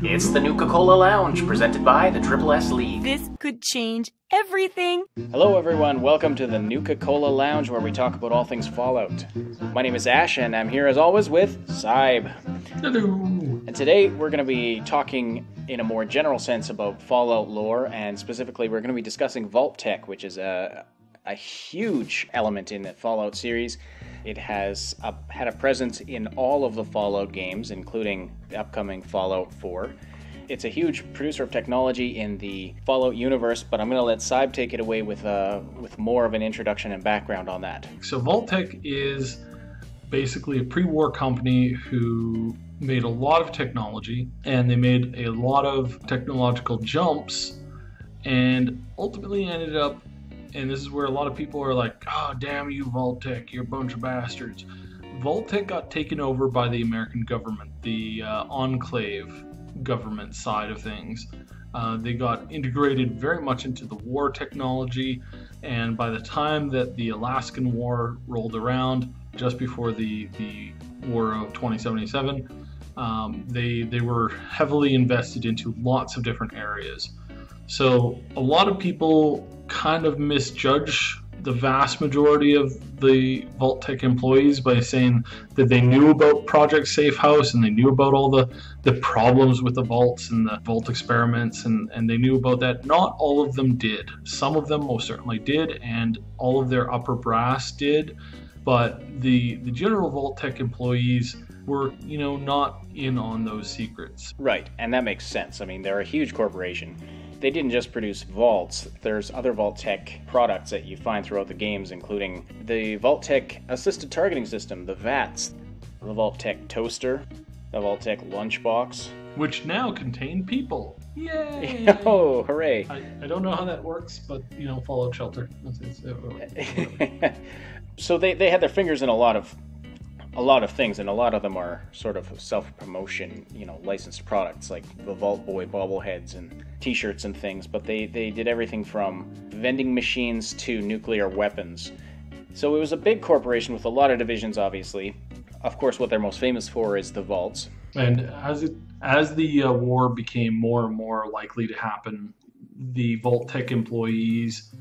It's the Nuka-Cola Lounge, presented by the Triple S League. This could change everything. Hello everyone, welcome to the Nuka-Cola Lounge, where we talk about all things Fallout. My name is Ash, and I'm here as always with Syb. Hello. And today we're going to be talking in a more general sense about Fallout lore, and specifically we're going to be discussing Vault-Tec, which is a huge element in the Fallout series. It has had a presence in all of the Fallout games, including the upcoming Fallout 4. It's a huge producer of technology in the Fallout universe, but I'm going to let Syb take it away with more of an introduction and background on that. So Vault-Tec is basically a pre-war company who made a lot of technology, and they made a lot of technological jumps, and ultimately ended up, and this is where a lot of people are like, oh, damn you, Vault-Tec, you're a bunch of bastards. Vault-Tec got taken over by the American government, the Enclave government side of things. They got integrated very much into the war technology, and by the time that the Alaskan War rolled around, just before the War of 2077, they were heavily invested into lots of different areas. So a lot of people kind of misjudge the vast majority of the Vault-Tec employees by saying that they knew about Project Safe House and they knew about all the problems with the vaults and the vault experiments, and they knew about that. Not all of them did. Some of them most certainly did, and all of their upper brass did, but the general Vault-Tec employees were, not in on those secrets. Right, and that makes sense. I mean, they're a huge corporation. They didn't just produce vaults. There's other Vault-Tec products that you find throughout the games, including the Vault-Tec assisted targeting system, the VATS, the Vault-Tec toaster, the Vault-Tec lunchbox, which now contain people. Yay! Oh, hooray! I don't know how that works, but Fallout Shelter. So they had their fingers in a lot of things, and a lot of them are sort of self-promotion, licensed products like the Vault Boy bobbleheads and t-shirts and things, but they did everything from vending machines to nuclear weapons. So it was a big corporation with a lot of divisions, obviously. Of course, what they're most famous for is the vaults. And as the war became more and more likely to happen, the Vault-Tec employees,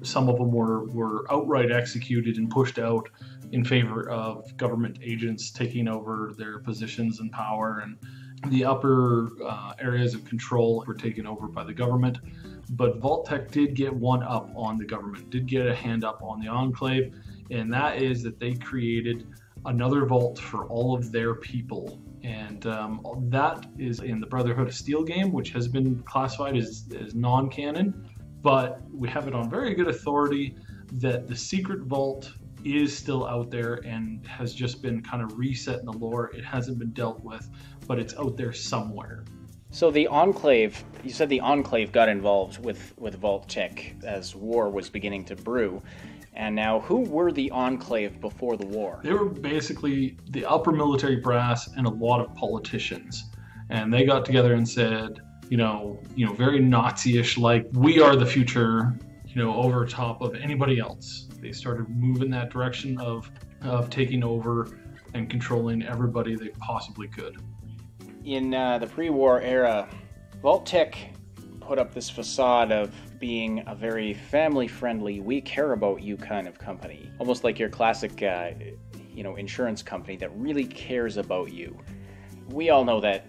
some of them were outright executed and pushed out in favor of government agents taking over their positions and power, and the upper areas of control were taken over by the government. But Vault-Tec did get one up on the government, did get a hand up on the Enclave, and that is that they created another vault for all of their people. And that is in the Brotherhood of Steel game, which has been classified as non-canon, but we have it on very good authority that the secret vault is still out there and has just been kind of reset in the lore. It hasn't been dealt with, but it's out there somewhere. So the Enclave, you said the Enclave got involved with Vault-Tec as war was beginning to brew. And now, who were the Enclave before the war? They were basically the upper military brass and a lot of politicians. And they got together and said, very Nazi-ish, like, we are the future, over top of anybody else. They started moving that direction of taking over and controlling everybody they possibly could. In the pre-war era, Vault-Tec put up this facade of being a very family-friendly, we care about you kind of company. Almost like your classic, insurance company that really cares about you. We all know that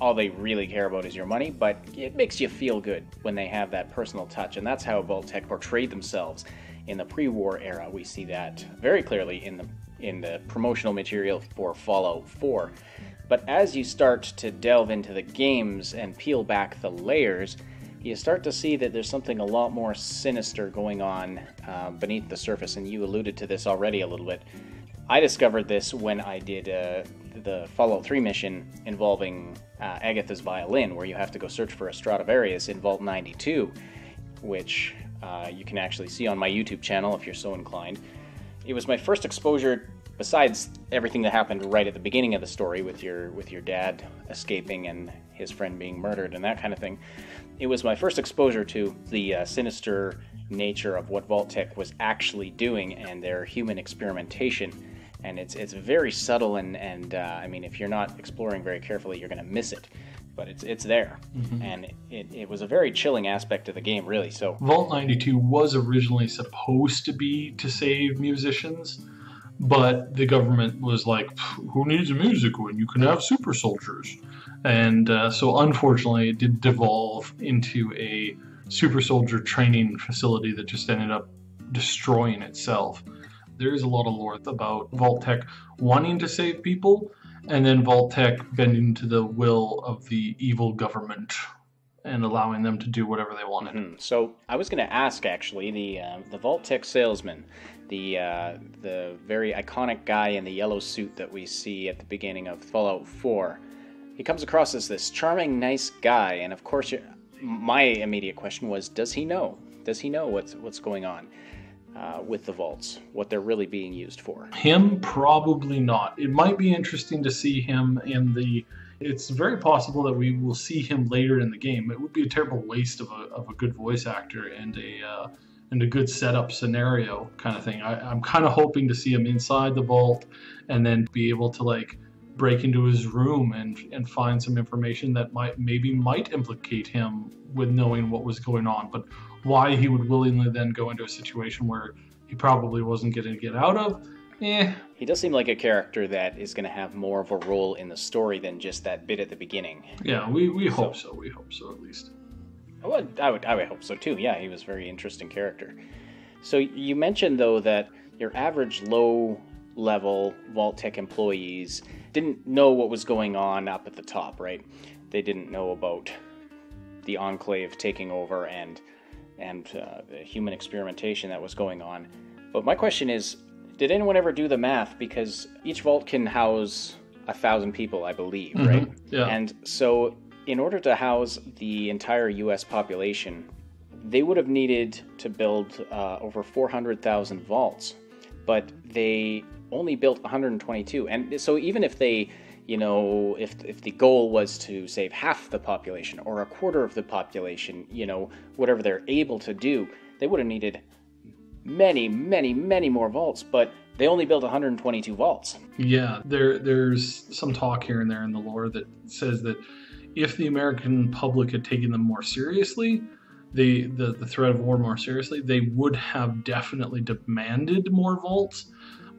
all they really care about is your money, but it makes you feel good when they have that personal touch, and that's how Vault-Tec portrayed themselves in the pre-war era. We see that very clearly in the promotional material for Fallout 4. But as you start to delve into the games and peel back the layers, you start to see that there's something a lot more sinister going on beneath the surface, and you alluded to this already a little bit. I discovered this when I did the Fallout 3 mission involving Agatha's violin, where you have to go search for a Stradivarius in Vault 92, which you can actually see on my YouTube channel if you're so inclined. It was my first exposure, besides everything that happened right at the beginning of the story with your dad escaping and his friend being murdered and that kind of thing. It was my first exposure to the sinister nature of what Vault-Tec was actually doing and their human experimentation. And it's very subtle, and I mean, if you're not exploring very carefully, you're going to miss it. but it's there. And it was a very chilling aspect of the game, really. So Vault 92 was originally supposed to be to save musicians, but the government was like, who needs music when you can have super soldiers? And so unfortunately it did devolve into a super soldier training facility that just ended up destroying itself. There is a lot of lore about Vault-Tec wanting to save people, and then Vault-Tec bending to the will of the evil government and allowing them to do whatever they wanted. So I was going to ask, actually, the Vault-Tec salesman, the very iconic guy in the yellow suit that we see at the beginning of Fallout 4. He comes across as this charming, nice guy, and of course, my immediate question was, does he know? Does he know what's going on with the vaults, what they're really being used for? Him, probably not. It might be interesting to see him in the... It's very possible that we will see him later in the game. It would be a terrible waste of a good voice actor and a good setup scenario kind of thing. I'm kind of hoping to see him inside the vault and then be able to like break into his room and find some information that might implicate him with knowing what was going on. But why he would willingly then go into a situation where he probably wasn't going to get out of, He does seem like a character that is going to have more of a role in the story than just that bit at the beginning. Yeah, we hope so. We hope so, at least. Well, I would hope so too. Yeah, he was a very interesting character. So you mentioned though that your average low-level Vault-Tec employees didn't know what was going on up at the top, right? They didn't know about the Enclave taking over and the human experimentation that was going on. But my question is, did anyone ever do the math? Because each vault can house 1,000 people, I believe, right? Yeah. And so in order to house the entire U.S. population, they would have needed to build over 400,000 vaults. But they only built 122. And so even if they, if the goal was to save half the population or a quarter of the population, whatever they're able to do, they would have needed many, many, many more vaults, but they only built 122 vaults. Yeah, there's some talk here and there in the lore that says that if the American public had taken them more seriously, the threat of war more seriously, they would have definitely demanded more vaults,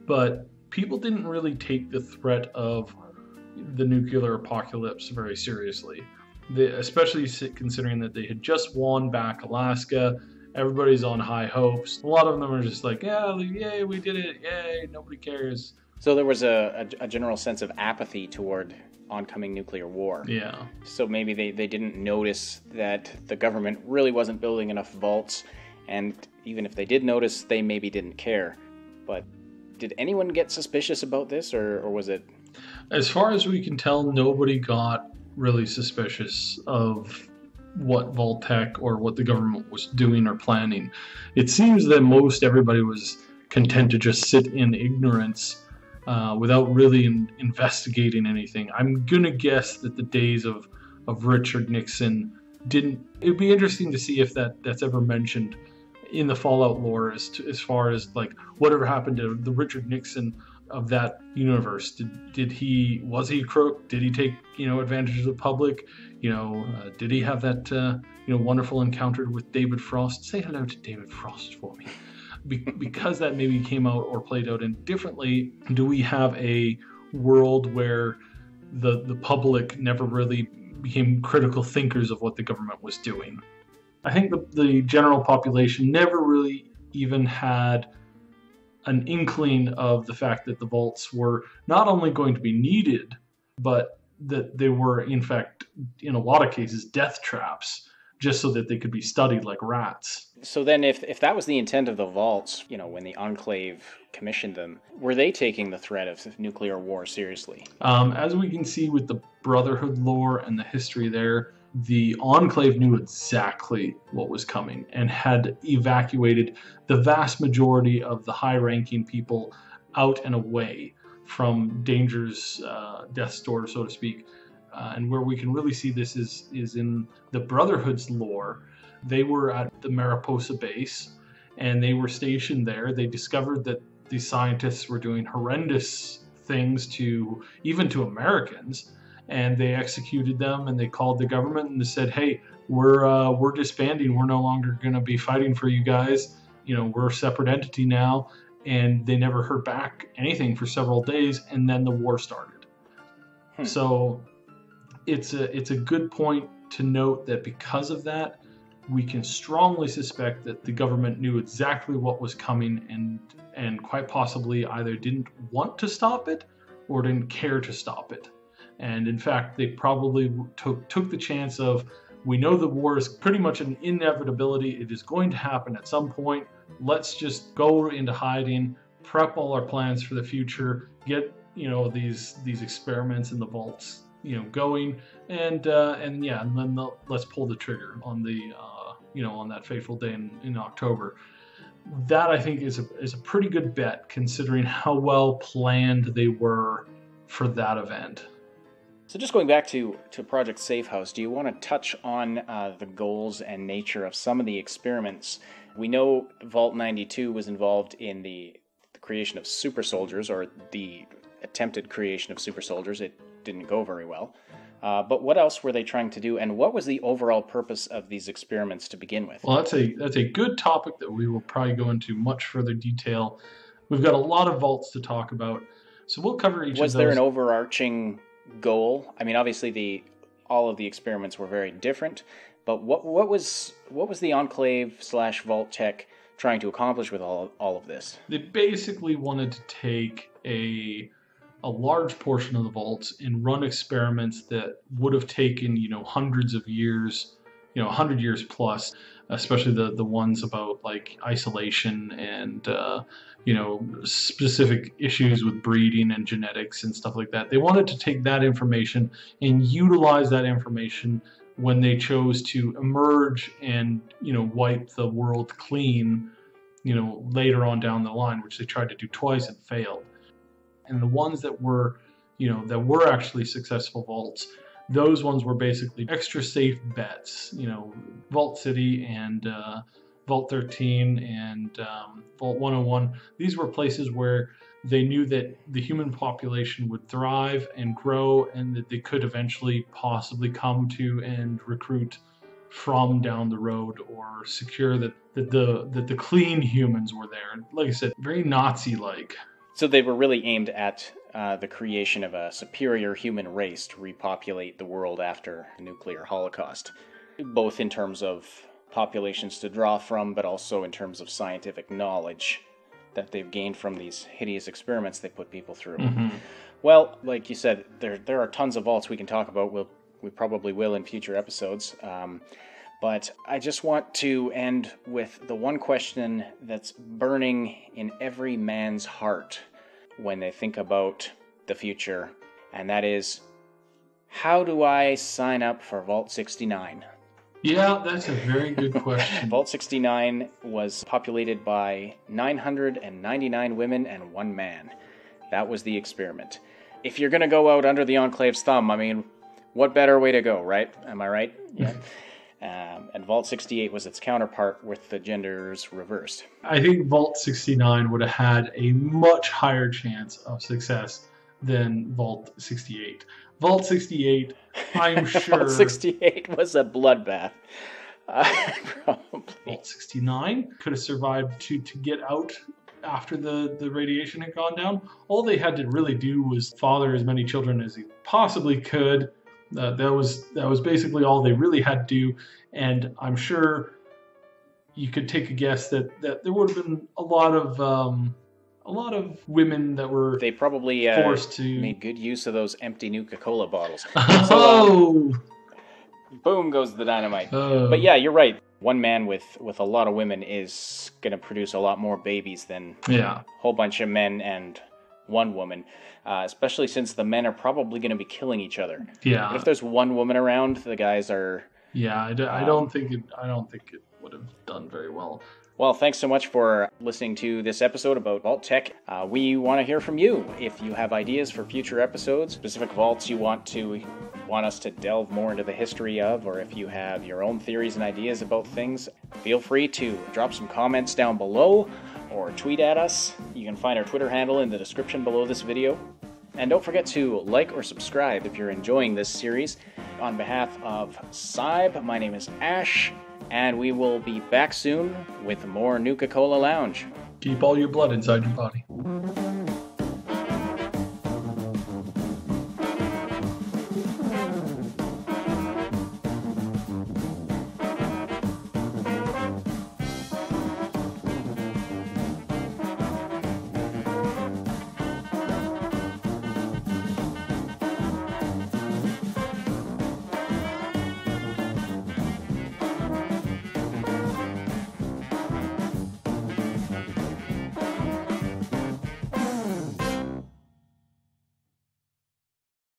but people didn't really take the threat of the nuclear apocalypse very seriously, especially considering that they had just won back Alaska. Everybody's on high hopes. A lot of them are just like, yeah, yay, we did it, yay, nobody cares. So there was a general sense of apathy toward oncoming nuclear war. Yeah. So maybe they didn't notice that the government really wasn't building enough vaults, and even if they did notice, they maybe didn't care. But did anyone get suspicious about this, or was it... As far as we can tell, nobody got really suspicious of what Vault-Tec or what the government was doing or planning. It seems that most everybody was content to just sit in ignorance without really investigating anything. I'm gonna guess that the days of Richard Nixon didn't... It'd be interesting to see if that's ever mentioned in the Fallout lore as far as like whatever happened to the Richard Nixon of that universe. Was he a crook? Did he take advantage of the public? Did he have that wonderful encounter with David Frost? Say hello to David Frost for me. Because that maybe came out or played out indifferently, do we have a world where the public never really became critical thinkers of what the government was doing? I think the general population never really even had an inkling of the fact that the vaults were not only going to be needed, but that they were, in fact, in a lot of cases, death traps, just so that they could be studied like rats. So then if that was the intent of the vaults, when the Enclave commissioned them, were they taking the threat of nuclear war seriously? As we can see with the Brotherhood lore and the history there, the Enclave knew exactly what was coming and had evacuated the vast majority of the high-ranking people out and away from danger's death's door, so to speak. And where we can really see this is in the Brotherhood's lore. They were at the Mariposa base, and they were stationed there. They discovered that these scientists were doing horrendous things even to Americans, and they executed them, and they called the government and they said, hey, we're disbanding. We're no longer going to be fighting for you guys. We're a separate entity now. And they never heard back anything for several days, and then the war started. So it's a good point to note that because of that, we can strongly suspect that the government knew exactly what was coming and quite possibly either didn't want to stop it or didn't care to stop it. And in fact, they probably took the chance of, we know the war is pretty much an inevitability. It is going to happen at some point. Let's just go into hiding, prep all our plans for the future, get these experiments in the vaults going, and then let's pull the trigger on the on that fateful day in October. That, I think, is a pretty good bet, considering how well planned they were for that event. So just going back to Project Safe House, do you want to touch on the goals and nature of some of the experiments? We know Vault 92 was involved in the creation of super soldiers, or the attempted creation of super soldiers. It didn't go very well. But what else were they trying to do, and what was the overall purpose of these experiments to begin with? Well, that's a good topic that we will probably go into much further detail. We've got a lot of vaults to talk about, so we'll cover each of those. Was there an overarching goal? I mean, obviously all of the experiments were very different, but what was the Enclave / Vault-Tec trying to accomplish with all of this? They basically wanted to take a large portion of the vaults and run experiments that would have taken hundreds of years, 100 years plus, especially the ones about like isolation and specific issues with breeding and genetics and stuff like that. They wanted to take that information and utilize that information when they chose to emerge and wipe the world clean later on down the line, which they tried to do twice and failed. And the ones that were actually successful vaults, those ones were basically extra safe bets. Vault City and Vault 13 and Vault 101. These were places where they knew that the human population would thrive and grow, and that they could eventually possibly come to and recruit from down the road, or secure that the clean humans were there. Like I said, very Nazi-like. So they were really aimed at the creation of a superior human race to repopulate the world after a nuclear holocaust, both in terms of populations to draw from, but also in terms of scientific knowledge that they've gained from these hideous experiments they put people through. Mm-hmm. Well, like you said, there are tons of vaults we can talk about. We probably will in future episodes. But I just want to end with the one question that's burning in every man's heart when they think about the future, and that is, how do I sign up for Vault 69? Yeah, that's a very good question. Vault 69 was populated by 999 women and 1 man. That was the experiment. If you're going to go out under the Enclave's thumb, I mean, what better way to go, right? Am I right? Yeah. And Vault 68 was its counterpart with the genders reversed. I think Vault 69 would have had a much higher chance of success than Vault 68. Vault 68, I'm sure... Vault 68 was a bloodbath. Probably. Vault 69 could have survived to get out after the radiation had gone down. All they had to really do was father as many children as he possibly could. That was basically all they really had to do, and I'm sure you could take a guess that there would have been a lot of women that were they probably forced to made good use of those empty Nuka-Cola bottles. Oh, boom goes the dynamite. But yeah, you're right. One man with a lot of women is going to produce a lot more babies than a whole bunch of men and one woman. Especially since the men are probably going to be killing each other. Yeah. But if there's one woman around, the guys are... Yeah, I don't think it would have done very well. Well, thanks so much for listening to this episode about Vault-Tec. We want to hear from you. If you have ideas for future episodes, specific vaults you want us to delve more into the history of, or if you have your own theories and ideas about things, feel free to drop some comments down below or tweet at us. You can find our Twitter handle in the description below this video. And don't forget to like or subscribe if you're enjoying this series. On behalf of Syb, my name is Ash, and we will be back soon with more Nuka-Cola Lounge. Keep all your blood inside your body.